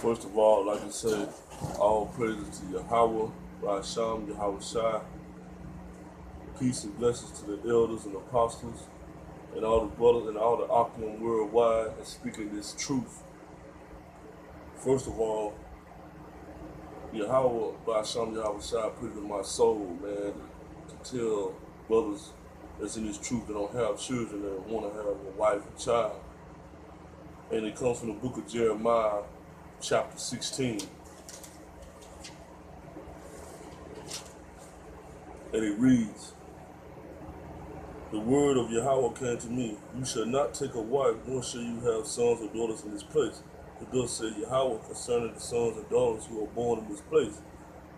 First of all, like I said, all praises to Yahawah, Bahashem, Yahawashi. Peace and blessings to the elders and apostles and all the brothers and all the Akim worldwide and speaking this truth. First of all, Yahawah, Bahashem, Yahawashi put it in my soul, man, to tell brothers that's in this truth that don't have children and want to have a wife and child. And it comes from the book of Jeremiah, chapter 16. And it reads, "The word of Yahawah came to me, you shall not take a wife, nor shall you have sons or daughters in this place. For thus said Yahawah concerning the sons and daughters who are born in this place,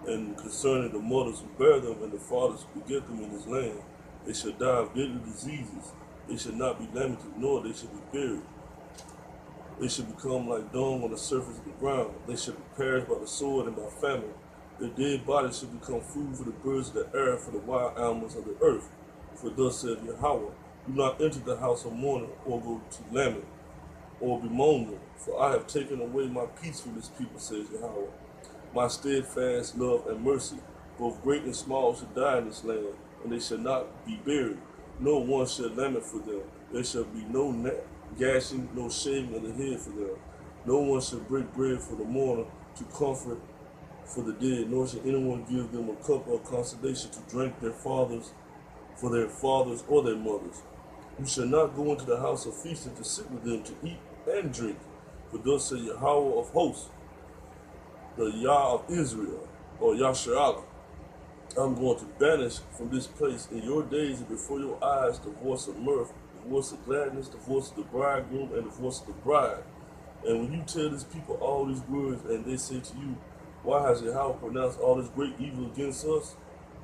and concerning the mothers who bear them and the fathers who beget them in this land, they shall die of deadly diseases. They shall not be lamented, nor they shall be buried. They shall become like dung on the surface of the ground. They shall be perished by the sword and by famine. Their dead bodies shall become food for the birds of the air, for the wild animals of the earth. For thus said Yahawah, do not enter the house of mourning, or go to lament, or bemoan them. For I have taken away my peace from this people, says Yahawah. My steadfast love and mercy, both great and small, shall die in this land, and they shall not be buried. No one shall lament for them. There shall be no gashing, no shaving of the head for them. No one shall break bread for the mourner to comfort for the dead, nor shall anyone give them a cup of consolation to drink for their fathers or their mothers. You shall not go into the house of feasting to sit with them to eat and drink. For thus said Yahawah of hosts, the Yah of Israel, or Yasharallah, I'm going to banish from this place in your days and before your eyes the voice of mirth, the voice of gladness, the voice of the bridegroom, and the voice of the bride. And when you tell these people all these words, and they say to you, why has Yahawah pronounced all this great evil against us?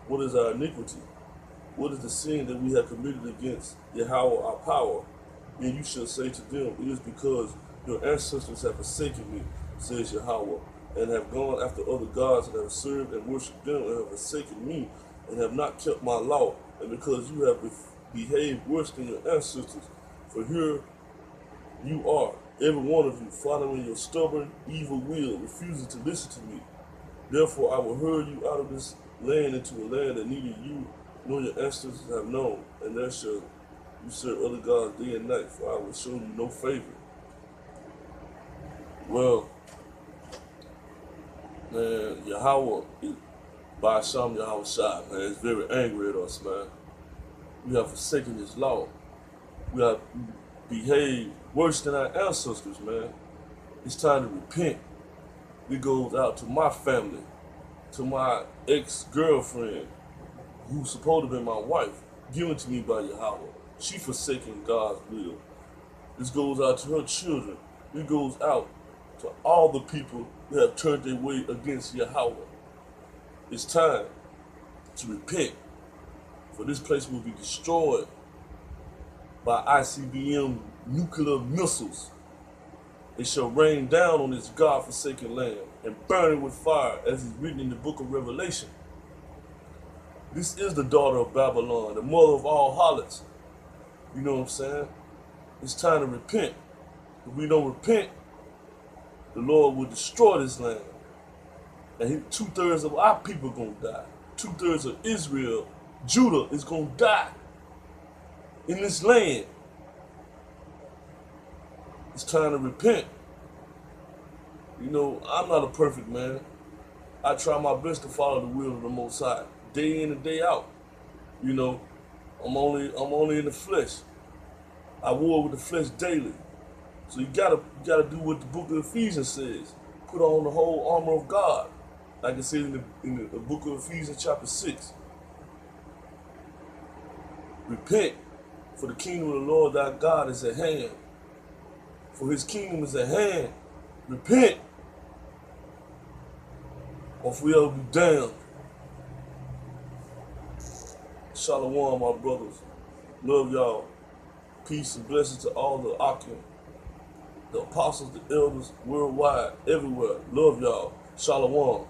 What is our iniquity? What is the sin that we have committed against Yahawah our power? Then you shall say to them, it is because your ancestors have forsaken me, says Yahawah, and have gone after other gods and have served and worshipped them and have forsaken me and have not kept my law, and because you have behaved worse than your ancestors. For here you are, every one of you, following your stubborn, evil will, refusing to listen to me. Therefore I will hurl you out of this land into a land that neither you nor your ancestors have known, and there shall you serve other gods day and night, for I will show you no favor." Well, man, Yahawah, Bahashem Yahawashi, man, is very angry at us, man. We have forsaken his law. We have behaved worse than our ancestors, man. It's time to repent. It goes out to my family, to my ex-girlfriend, who's supposed to be my wife, given to me by Yahawah. She forsaken God's will. This goes out to her children. It goes out to all the people who have turned their way against Yahawah. It's time to repent, for this place will be destroyed by ICBM nuclear missiles. It shall rain down on this God-forsaken land and burn it with fire, as is written in the book of Revelation. This is the daughter of Babylon, the mother of all harlots. You know what I'm saying? It's time to repent. If we don't repent, the Lord will destroy this land. And 2/3 of our people are going to die. 2/3 of Israel, Judah, is going to die in this land. It's time to repent. You know, I'm not a perfect man. I try my best to follow the will of the Most High, day in and day out. You know, I'm only in the flesh. I war with the flesh daily. So you gotta do what the book of Ephesians says. Put on the whole armor of God, like it says in the book of Ephesians chapter 6. Repent, for the kingdom of the Lord thy God is at hand. For his kingdom is at hand. Repent, or we'll be damned. Shalom, my brothers. Love y'all. Peace and blessings to all the Akim, the apostles, the elders, worldwide, everywhere. Love y'all. Shalom.